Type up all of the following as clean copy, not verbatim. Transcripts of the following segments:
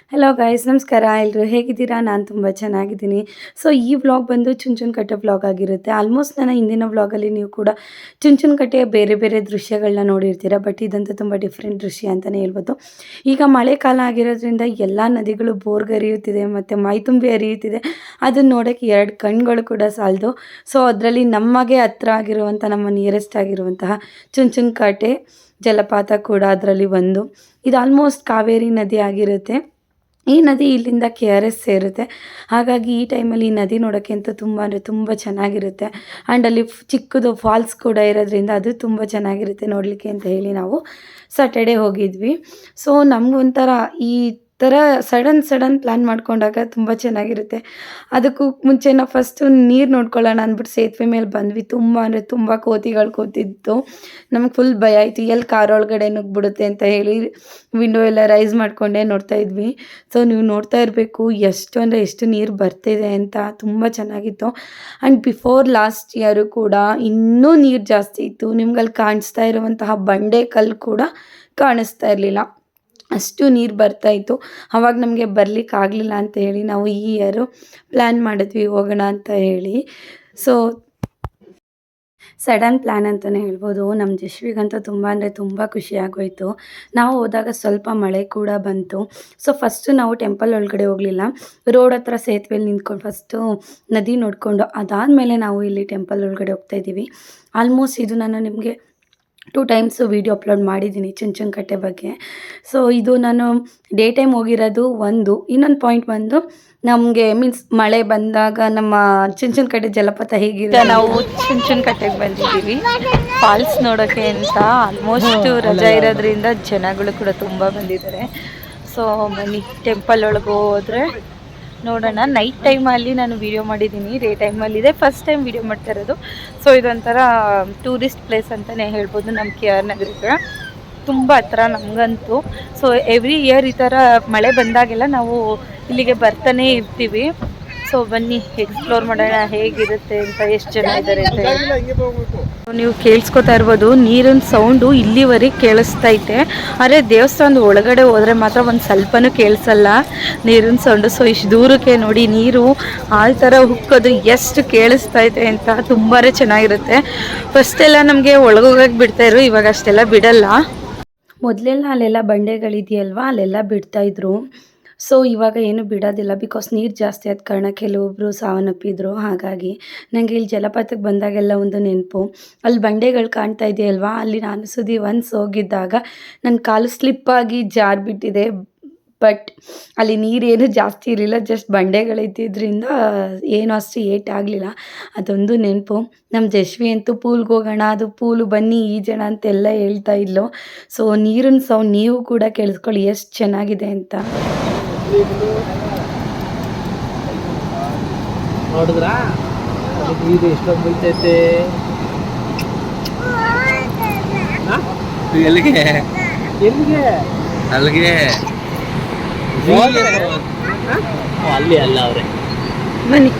Hello guys, ನಮಸ್ಕಾರ. ಎಲ್ಲರೂ ಹೇಗಿದ್ದೀರಾ? ನಾನು ತುಂಬ ಚೆನ್ನಾಗಿದ್ದೀನಿ. ಸೊ ಈ ವ್ಲಾಗ್ ಬಂದು ಚುಂಚನಕಟ್ಟೆ ವ್ಲಾಗ್ ಆಗಿರುತ್ತೆ. ಆಲ್ಮೋಸ್ಟ್ ನನ್ನ ಹಿಂದಿನ ವ್ಲಾಗಲ್ಲಿ ನೀವು ಕೂಡ ಚುಂಚನಕಟ್ಟೆಯ ಬೇರೆ ಬೇರೆ ದೃಶ್ಯಗಳನ್ನ ನೋಡಿರ್ತೀರ. ಬಟ್ ಇದಂತೂ ತುಂಬ ಡಿಫ್ರೆಂಟ್ ದೃಶ್ಯ ಅಂತಲೇ ಹೇಳ್ಬೋದು. ಈಗ ಮಳೆಕಾಲ ಆಗಿರೋದ್ರಿಂದ ಎಲ್ಲ ನದಿಗಳು ಬೋರ್ಗೆ ಹರಿಯುತ್ತಿದೆ ಮತ್ತು ಮೈತುಂಬಿ ಹರಿಯುತ್ತಿದೆ. ಅದನ್ನು ನೋಡೋಕ್ಕೆ ಎರಡು ಕಣ್ಗಳು ಕೂಡ ಸಾಲದು. ಸೊ ಅದರಲ್ಲಿ ನಮಗೆ ಹತ್ರ ಆಗಿರುವಂಥ, ನಮ್ಮ ನಿಯರೆಸ್ಟ್ ಆಗಿರುವಂತಹ ಚುಂಚನಕಟ್ಟೆ ಜಲಪಾತ ಕೂಡ ಅದರಲ್ಲಿ ಒಂದು. ಇದು ಆಲ್ಮೋಸ್ಟ್ ಕಾವೇರಿ ನದಿ ಆಗಿರುತ್ತೆ. ಈ ನದಿ ಇಲ್ಲಿಂದ KRS ಸೇರುತ್ತೆ. ಹಾಗಾಗಿ ಈ ಟೈಮಲ್ಲಿ ಈ ನದಿ ನೋಡೋಕ್ಕೆ ಅಂತೂ ತುಂಬ ಅಂದರೆ ತುಂಬ ಚೆನ್ನಾಗಿರುತ್ತೆ. ಆ್ಯಂಡ್ ಅಲ್ಲಿ ಚಿಕ್ಕದು ಫಾಲ್ಸ್ ಕೂಡ ಇರೋದ್ರಿಂದ ಅದು ತುಂಬ ಚೆನ್ನಾಗಿರುತ್ತೆ ನೋಡಲಿಕ್ಕೆ ಅಂತ ಹೇಳಿ ನಾವು ಸಾಟರ್ಡೆ ಹೋಗಿದ್ವಿ. ಸೊ ನಮಗೊಂಥರ ಈ ಥರ ಸಡನ್ ಪ್ಲ್ಯಾನ್ ಮಾಡ್ಕೊಂಡಾಗ ತುಂಬ ಚೆನ್ನಾಗಿರುತ್ತೆ. ಅದಕ್ಕೂ ಮುಂಚೆ ನಾವು ಫಸ್ಟು ನೀರು ನೋಡ್ಕೊಳ್ಳೋಣ ಅಂದ್ಬಿಟ್ಟು ಸೇತುವೆ ಮೇಲೆ ಬಂದ್ವಿ. ತುಂಬ ಅಂದರೆ ತುಂಬ ಕೋತಿಗಳು ಕೂತಿತ್ತು. ನಮಗೆ ಫುಲ್ ಭಯ ಆಯಿತು, ಎಲ್ಲಿ ಕಾರ್ ಒಳಗಡೆ ನುಗ್ಗಿಬಿಡುತ್ತೆ ಅಂತ ಹೇಳಿ ವಿಂಡೋ ಎಲ್ಲ ರೈಸ್ ಮಾಡಿಕೊಂಡೇ ನೋಡ್ತಾ ಇದ್ವಿ. ಸೊ ನೀವು ನೋಡ್ತಾ ಇರಬೇಕು ಎಷ್ಟು ಅಂದರೆ ಎಷ್ಟು ನೀರು ಬರ್ತಿದೆ ಅಂತ. ತುಂಬ ಚೆನ್ನಾಗಿತ್ತು. ಆ್ಯಂಡ್ ಬಿಫೋರ್ ಲಾಸ್ಟ್ ಇಯರು ಕೂಡ ಇನ್ನೂ ನೀರು ಜಾಸ್ತಿ ಇತ್ತು. ನಿಮ್ಗಲ್ಲಿ ಕಾಣಿಸ್ತಾ ಇರುವಂತಹ ಬಂಡೆ ಕಲ್ಲು ಕೂಡ ಕಾಣಿಸ್ತಾ ಇರಲಿಲ್ಲ, ಅಷ್ಟು ನೀರು ಬರ್ತಾಯಿತ್ತು. ಆವಾಗ ನಮಗೆ ಬರಲಿಕ್ಕಾಗಲಿಲ್ಲ ಅಂತ ಹೇಳಿ ನಾವು ಈ ಇಯರು ಪ್ಲ್ಯಾನ್ ಮಾಡಿದ್ವಿ ಹೋಗೋಣ ಅಂತ ಹೇಳಿ. ಸೊ ಸಡನ್ ಪ್ಲ್ಯಾನ್ ಅಂತಲೇ ಹೇಳ್ಬೋದು. ನಮ್ಮ ಜಶ್ವಿಗಂತೂ ತುಂಬ ಅಂದರೆ ತುಂಬ ಖುಷಿಯಾಗೋಯಿತು. ನಾವು ಹೋದಾಗ ಸ್ವಲ್ಪ ಮಳೆ ಕೂಡ ಬಂತು. ಸೊ ಫಸ್ಟು ನಾವು ಟೆಂಪಲ್ ಒಳಗಡೆ ಹೋಗಲಿಲ್ಲ, ರೋಡ್ ಹತ್ರ ಸೇತುವೆಯಲ್ಲಿ ನಿಂತ್ಕೊಂಡು ಫಸ್ಟು ನದಿ ನೋಡಿಕೊಂಡು ಅದಾದಮೇಲೆ ನಾವು ಇಲ್ಲಿ ಟೆಂಪಲ್ ಒಳಗಡೆ ಹೋಗ್ತಾಯಿದ್ದೀವಿ. ಆಲ್ಮೋಸ್ಟ್ ಇದು ನಾನು ನಿಮಗೆ 2 ಟೈಮ್ಸು ವೀಡಿಯೋ ಅಪ್ಲೋಡ್ ಮಾಡಿದ್ದೀನಿ ಚುಂಚನಕಟ್ಟೆ ಬಗ್ಗೆ. ಸೊ ಇದು ನಾನು ಡೇ ಟೈಮ್ ಹೋಗಿರೋದು ಒಂದು. ಇನ್ನೊಂದು ಪಾಯಿಂಟ್ ಬಂದು ನಮಗೆ ಮೀನ್ಸ್ ಮಳೆ ಬಂದಾಗ ನಮ್ಮ ಚುಂಚನಕಟ್ಟೆ ಜಲಪಾತ ಹೇಗಿದೆ. ನಾವು ಚುಂಚನಕಟ್ಟೆಗೆ ಬಂದಿದ್ದೀವಿ ಫಾಲ್ಸ್ ನೋಡೋಕ್ಕೆ ಅಂತ. ಆಲ್ಮೋಸ್ಟ್ ರಜಾ ಇರೋದ್ರಿಂದ ಜನಗಳು ಕೂಡ ತುಂಬ ಬಂದಿದ್ದಾರೆ. ಸೊ ಬನ್ನಿ ಟೆಂಪಲ್ ಒಳಗೆ ಹೋದರೆ ನೋಡೋಣ. ನೈಟ್ ಟೈಮಲ್ಲಿ ನಾನು ವೀಡಿಯೋ ಮಾಡಿದ್ದೀನಿ, ಡೇ ಟೈಮಲ್ಲಿದೆ ಫಸ್ಟ್ ಟೈಮ್ ವೀಡಿಯೋ ಮಾಡ್ತಾ ಇರೋದು. ಸೊ ಇದೊಂಥರ ಟೂರಿಸ್ಟ್ ಪ್ಲೇಸ್ ಅಂತಲೇ ಹೇಳ್ಬೋದು ನಮ್ಮ KR ನಗರಕ್ಕೆ. ತುಂಬ ಹತ್ರ ನಮಗಂತೂ. ಸೊ ಎವ್ರಿ ಇಯರ್ ಈ ಥರ ಮಳೆ ಬಂದಾಗೆಲ್ಲ ನಾವು ಇಲ್ಲಿಗೆ ಬರ್ತಾನೆ ಇರ್ತೀವಿ. ಸೊ ಬನ್ನಿ ಎಕ್ಸ್ಪ್ಲೋರ್ ಮಾಡೋಣ ಹೇಗಿರುತ್ತೆ ಅಂತ, ಎಷ್ಟು ಜನ ಇದ್ದಾರೆ ಅಂತ ಹೇಳಿ. ನೀವು ಕೇಳಿಸ್ಕೊತಾ ಇರ್ಬೋದು ನೀರಿನ ಸೌಂಡು ಇಲ್ಲಿವರೆಗೆ ಕೇಳಿಸ್ತೈತೆ. ಆದರೆ ದೇವಸ್ಥಾನದ ಒಳಗಡೆ ಹೋದರೆ ಮಾತ್ರ ಒಂದು ಸ್ವಲ್ಪನೂ ಕೇಳಿಸಲ್ಲ ನೀರಿನ ಸೌಂಡು. ಸೊ ಇಷ್ಟು ದೂರಕ್ಕೆ ನೋಡಿ ನೀರು ಆ ಥರ ಹುಕ್ಕೋದು ಎಷ್ಟು ಕೇಳಿಸ್ತೈತೆ ಅಂತ. ತುಂಬಾ ಚೆನ್ನಾಗಿರುತ್ತೆ. ಫಸ್ಟೆಲ್ಲ ನಮಗೆ ಒಳಗೋಗಕ್ಕೆ ಬಿಡ್ತಾಯಿದ್ರು, ಇವಾಗ ಅಷ್ಟೆಲ್ಲ ಬಿಡಲ್ಲ. ಮೊದಲೆಲ್ಲ ಅಲ್ಲೆಲ್ಲ ಬಂಡೆಗಳಿದೆಯಲ್ವ ಅಲ್ಲೆಲ್ಲ ಬಿಡ್ತಾಯಿದ್ರು. ಸೊ ಇವಾಗ ಏನು ಬಿಡೋದಿಲ್ಲ, ಬಿಕಾಸ್ ನೀರು ಜಾಸ್ತಿ ಆದ ಕಾರಣ ಕೆಲವೊಬ್ಬರು ಸಾವನ್ನಪ್ಪಿದ್ರು. ಹಾಗಾಗಿ ನನಗೆ ಇಲ್ಲಿ ಜಲಪಾತಕ್ಕೆ ಬಂದಾಗೆಲ್ಲ ಒಂದು ನೆನಪು, ಅಲ್ಲಿ ಬಂಡೆಗಳು ಕಾಣ್ತಾ ಇದೆಯಲ್ವಾ, ಅಲ್ಲಿ ನಾನು ಸುದಿ ಒನ್ಸ್ ಹೋಗಿದ್ದಾಗ ನನ್ನ ಕಾಲು ಸ್ಲಿಪ್ಪಾಗಿ ಜಾರಿಬಿಟ್ಟಿದೆ. ಬಟ್ ಅಲ್ಲಿ ನೀರೇನು ಜಾಸ್ತಿ ಇರಲಿಲ್ಲ, ಜಸ್ಟ್ ಬಂಡೆಗಳಿದ್ದಿದ್ದರಿಂದ ಏನು ಅಷ್ಟು ಏಟಾಗಲಿಲ್ಲ. ಅದೊಂದು ನೆನಪು. ನಮ್ಮ ಜಶ್ವಿ ಅಂತೂ ಪೂಲ್ಗೆ ಹೋಗೋಣ, ಅದು ಪೂಲು ಬನ್ನಿ ಈಜೋಣ ಅಂತೆಲ್ಲ ಹೇಳ್ತಾ ಇದ್ಲು. ಸೊ ನೀರಿನ ಸೌಂಡ್ ನೀವು ಕೂಡ ಕೇಳಿಸ್ಕೊಳ್ಳಿ ಎಷ್ಟು ಚೆನ್ನಾಗಿದೆ ಅಂತ. ನೋಡಿದ್ರಾ ನೀರು ಎಷ್ಟೊಂದು ಬೀಳ್ತೈತೆ. ಎಲ್ಲಿಗೆ ಎಲ್ಲಿಗೆ ಅಲ್ಲಿಗೆ ಅಲ್ಲಿ ಅಲ್ಲ ಅವ್ರೆ ಬನ್ನಿ.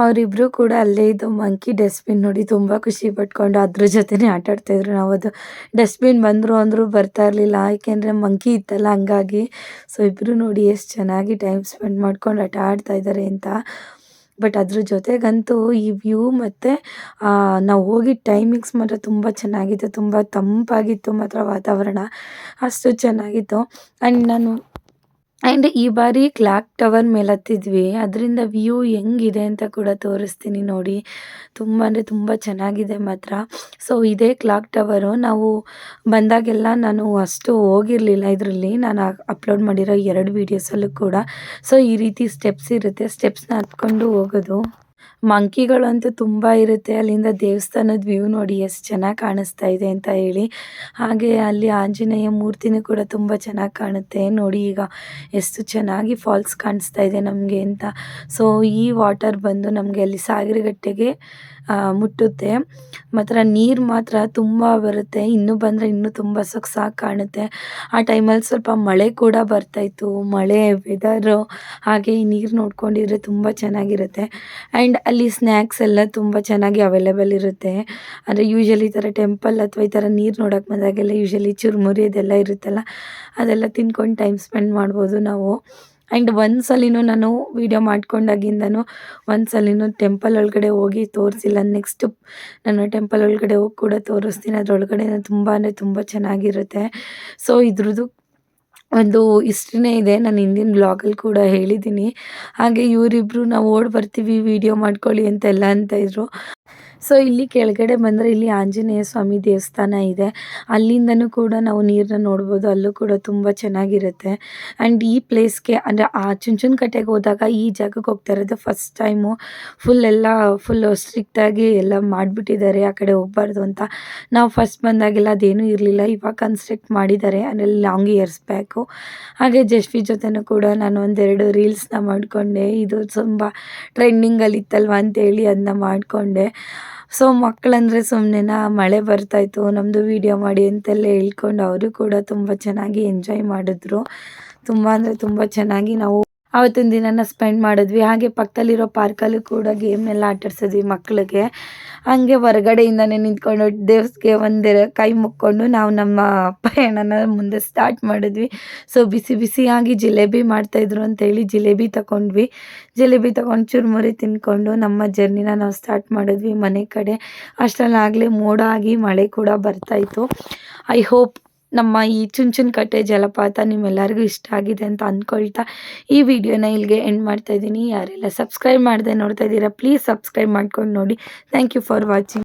ಅವರಿಬ್ಬರು ಕೂಡ ಅಲ್ಲೇ ಇದ್ದು ಮಂಕಿ ಡಸ್ಟ್ಬಿನ್ ನೋಡಿ ತುಂಬ ಖುಷಿ ಪಟ್ಕೊಂಡು ಅದ್ರ ಜೊತೆನೇ ಆಟಾಡ್ತಾಯಿದ್ರು. ನಾವು ಅದು ಡಸ್ಟ್ಬಿನ್ ಬಂದರು ಅಂದರೂ ಬರ್ತಾ ಇರಲಿಲ್ಲ, ಏಕೆಂದರೆ ಮಂಕಿ ಇತ್ತಲ್ಲ ಹಂಗಾಗಿ. ಸೊ ಇಬ್ಬರು ನೋಡಿ ಎಷ್ಟು ಚೆನ್ನಾಗಿ ಟೈಮ್ ಸ್ಪೆಂಡ್ ಮಾಡ್ಕೊಂಡು ಆಟ ಆಡ್ತಾಯಿದ್ದಾರೆ ಅಂತ. ಬಟ್ ಅದ್ರ ಜೊತೆಗಂತೂ ಈ ವ್ಯೂ ಮತ್ತು ನಾವು ಹೋಗಿದ್ದ ಟೈಮಿಂಗ್ಸ್ ಮಾತ್ರ ತುಂಬ ಚೆನ್ನಾಗಿತ್ತು. ತುಂಬ ತಂಪಾಗಿತ್ತು ಮಾತ್ರ ವಾತಾವರಣ, ಅಷ್ಟು ಚೆನ್ನಾಗಿತ್ತು. ಆ್ಯಂಡ್ ನಾನು ಆ್ಯಂಡ್ ಈ ಬಾರಿ ಕ್ಲಾಕ್ ಟವರ್ ಮೇಲೆ ಹತ್ತಿದ್ವಿ. ಅದರಿಂದ ವ್ಯೂ ಹೆಂಗಿದೆ ಅಂತ ಕೂಡ ತೋರಿಸ್ತೀನಿ ನೋಡಿ. ತುಂಬ ಅಂದರೆ ತುಂಬ ಚೆನ್ನಾಗಿದೆ ಮಾತ್ರ. ಸೊ ಇದೇ ಕ್ಲಾಕ್ ಟವರು. ನಾವು ಬಂದಾಗೆಲ್ಲ ನಾನು ಅಷ್ಟು ಹೋಗಿರಲಿಲ್ಲ ಇದರಲ್ಲಿ. ನಾನು ಅಪ್ಲೋಡ್ ಮಾಡಿರೋ 2 ವೀಡಿಯೋಸಲ್ಲೂ ಕೂಡ. ಸೊ ಈ ರೀತಿ ಸ್ಟೆಪ್ಸ್ ಇರುತ್ತೆ. ಸ್ಟೆಪ್ಸ್‌ನ ಹತ್ಕೊಂಡು ಹೋಗೋದು. ಮಂಕಿಗಳಂತೂ ತುಂಬ ಇರುತ್ತೆ. ಅಲ್ಲಿಂದ ದೇವಸ್ಥಾನದ ವ್ಯೂ ನೋಡಿ ಎಷ್ಟು ಚೆನ್ನಾಗಿ ಕಾಣಿಸ್ತಾ ಇದೆ ಅಂತ ಹೇಳಿ. ಹಾಗೆ ಅಲ್ಲಿ ಆಂಜನೇಯ ಮೂರ್ತಿನೂ ಕೂಡ ತುಂಬ ಚೆನ್ನಾಗಿ ಕಾಣುತ್ತೆ. ನೋಡಿ ಈಗ ಎಷ್ಟು ಚೆನ್ನಾಗಿ ಫಾಲ್ಸ್ ಕಾಣಿಸ್ತಾ ಇದೆ ನಮಗೆ ಅಂತ. ಸೊ ಈ ವಾಟರ್ ಬಂದು ನಮಗೆ ಅಲ್ಲಿ ಸಾಗರಗಟ್ಟೆಗೆ ಮುಟ್ಟುತ್ತೆ. ಮಾತ್ರ ನೀರು ಮಾತ್ರ ತುಂಬ ಬರುತ್ತೆ. ಇನ್ನೂ ಬಂದರೆ ಇನ್ನೂ ತುಂಬ ಸೊಗಸಾಗಿ ಕಾಣುತ್ತೆ. ಆ ಟೈಮಲ್ಲಿ ಸ್ವಲ್ಪ ಮಳೆ ಕೂಡ ಬರ್ತಾಯಿತ್ತು. ಮಳೆ ವೆದರು ಹಾಗೆ ಈ ನೀರು ನೋಡ್ಕೊಂಡಿದ್ರೆ ತುಂಬ ಚೆನ್ನಾಗಿರುತ್ತೆ. ಆ್ಯಂಡ್ ಅಲ್ಲಿ ಸ್ನ್ಯಾಕ್ಸ್ ಎಲ್ಲ ತುಂಬ ಚೆನ್ನಾಗಿ ಅವೈಲೇಬಲ್ ಇರುತ್ತೆ. ಅಂದರೆ ಯೂಶ್ವಲಿ ಈ ಥರ ಟೆಂಪಲ್ ಅಥವಾ ಈ ಥರ ನೀರು ನೋಡೋಕೆ ಬಂದಾಗೆಲ್ಲ ಯೂಶ್ವಲಿ ಚುರುಮುರಿ ಅದೆಲ್ಲ ಇರುತ್ತಲ್ಲ, ಅದೆಲ್ಲ ತಿನ್ಕೊಂಡು ಟೈಮ್ ಸ್ಪೆಂಡ್ ಮಾಡ್ಬೋದು ನಾವು. ಆ್ಯಂಡ್ ಒಂದು ಸಲಿನೂ ನಾನು ವೀಡಿಯೋ ಮಾಡ್ಕೊಂಡಾಗಿಂದನೂ ಒಂದು ಸಲಿನೂ ಟೆಂಪಲ್ ಒಳಗಡೆ ಹೋಗಿ ತೋರಿಸಿಲ್ಲ. ನೆಕ್ಸ್ಟು ನಾನು ಟೆಂಪಲ್ ಒಳಗಡೆ ಹೋಗಿ ಕೂಡ ತೋರಿಸ್ತೀನಿ. ಅದರೊಳಗಡೆ ತುಂಬ ಅಂದರೆ ತುಂಬ ಚೆನ್ನಾಗಿರುತ್ತೆ. ಸೊ ಇದ್ರದ್ದು ಒಂದು ಹಿಸ್ಟ್ರಿನೇ ಇದೆ. ನಾನು ಹಿಂದಿನ ಬ್ಲಾಗಲ್ಲಿ ಕೂಡ ಹೇಳಿದ್ದೀನಿ. ಹಾಗೆ ಇವರಿಬ್ಬರು ನಾವು ಓಡಿ ಬರ್ತೀವಿ ವೀಡಿಯೋ ಮಾಡ್ಕೊಳ್ಳಿ ಅಂತೆಲ್ಲ ಅಂತ ಇದ್ರು. ಸೊ ಇಲ್ಲಿ ಕೆಳಗಡೆ ಬಂದರೆ ಇಲ್ಲಿ ಆಂಜನೇಯ ಸ್ವಾಮಿ ದೇವಸ್ಥಾನ ಇದೆ. ಅಲ್ಲಿಂದನೂ ಕೂಡ ನಾವು ನೀರನ್ನ ನೋಡ್ಬೋದು. ಅಲ್ಲೂ ಕೂಡ ತುಂಬ ಚೆನ್ನಾಗಿರುತ್ತೆ. ಆ್ಯಂಡ್ ಈ ಪ್ಲೇಸ್ಗೆ ಅಂದರೆ ಆ ಚುಂಚನಕಟ್ಟೆಗೆ ಹೋದಾಗ ಈ ಜಾಗಕ್ಕೆ ಹೋಗ್ತಾ ಇರೋದು ಫಸ್ಟ್ ಟೈಮು. ಫುಲ್ಲು ಸ್ಟ್ರಿಕ್ಟಾಗಿ ಎಲ್ಲ ಮಾಡಿಬಿಟ್ಟಿದ್ದಾರೆ ಆ ಕಡೆ ಹೋಗಬಾರ್ದು ಅಂತ. ನಾವು ಫಸ್ಟ್ ಬಂದಾಗೆಲ್ಲ ಅದೇನೂ ಇರಲಿಲ್ಲ. ಇವಾಗ ಕನ್ಸ್ಟ್ರಕ್ಟ್ ಮಾಡಿದ್ದಾರೆ ಅಂದರೆ ಲಾಂಗ್ ಇಯರ್ಸ್ ಬ್ಯಾಕು. ಹಾಗೆ ಜಶ್ವಿ ಜೊತೆನೂ ಕೂಡ ನಾನು ಒಂದೆರಡು ರೀಲ್ಸ್ನ ಮಾಡಿಕೊಂಡೆ. ಇದು ತುಂಬ ಟ್ರೆಂಡಿಂಗಲ್ಲಿತ್ತಲ್ವ ಅಂತೇಳಿ ಅದನ್ನ ಮಾಡಿಕೊಂಡೆ. ಸೊ ಮಕ್ಕಳಂದರೆ ಸುಮ್ಮನೆನಾ, ಮಳೆ ಬರ್ತಾಯಿತ್ತು ನಮ್ಮದು ವೀಡಿಯೋ ಮಾಡಿ ಅಂತೆಲ್ಲ ಹೇಳ್ಕೊಂಡು ಅವರು ಕೂಡ ತುಂಬ ಚೆನ್ನಾಗಿ ಎಂಜಾಯ್ ಮಾಡಿದ್ರು. ತುಂಬ ಅಂದರೆ ತುಂಬ ಚೆನ್ನಾಗಿ ನಾವು ಆವತ್ತಿನ ದಿನನ ಸ್ಪೆಂಡ್ ಮಾಡಿದ್ವಿ. ಹಾಗೆ ಪಕ್ಕದಲ್ಲಿರೋ ಪಾರ್ಕಲ್ಲೂ ಕೂಡ ಗೇಮ್ನೆಲ್ಲ ಆಟಾಡ್ಸಿದ್ವಿ ಮಕ್ಕಳಿಗೆ. ಹಾಗೆ ಹೊರಗಡೆಯಿಂದನೇ ನಿಂತ್ಕೊಂಡು ದೇವ್ರಿಗೆ ಕೈ ಮುಕ್ಕೊಂಡು ನಾವು ನಮ್ಮ ಪಯಣನ ಮುಂದೆ ಸ್ಟಾರ್ಟ್ ಮಾಡಿದ್ವಿ. ಸೊ ಬಿಸಿ ಬಿಸಿಯಾಗಿ ಜಿಲೇಬಿ ಮಾಡ್ತಾಯಿದ್ರು ಅಂತೇಳಿ ಜಿಲೇಬಿ ತಗೊಂಡ್ವಿ. ಜಿಲೇಬಿ ತಗೊಂಡು ಚುರುಮುರಿ ತಿಂದ್ಕೊಂಡು ನಮ್ಮ ಜರ್ನಿನ ನಾವು ಸ್ಟಾರ್ಟ್ ಮಾಡಿದ್ವಿ ಮನೆ ಕಡೆ. ಅಷ್ಟರಲ್ಲಾಗಲೇ ಮೋಡ ಆಗಿ ಮಳೆ ಕೂಡ ಬರ್ತಾಯಿತ್ತು. ಐ ಹೋಪ್ ನಮ್ಮ ಈ ಚುಂಚನಕಟ್ಟೆ ಜಲಪಾತ ನಿಮ್ಮೆಲ್ಲರಿಗೂ ಇಷ್ಟ ಆಗಿದೆ ಅಂತ ಅಂದ್ಕೊಳ್ತಾ ಈ ವಿಡಿಯೋನ ಇಲ್ಲಿಗೆ ಎಂಡ್ ಮಾಡ್ತಾಯಿದ್ದೀನಿ. ಯಾರೆಲ್ಲ ಸಬ್ಸ್ಕ್ರೈಬ್ ಮಾಡದೆ ನೋಡ್ತಾ ಇದ್ದೀರಾ ಪ್ಲೀಸ್ ಸಬ್ಸ್ಕ್ರೈಬ್ ಮಾಡ್ಕೊಂಡು ನೋಡಿ. Thank you for watching.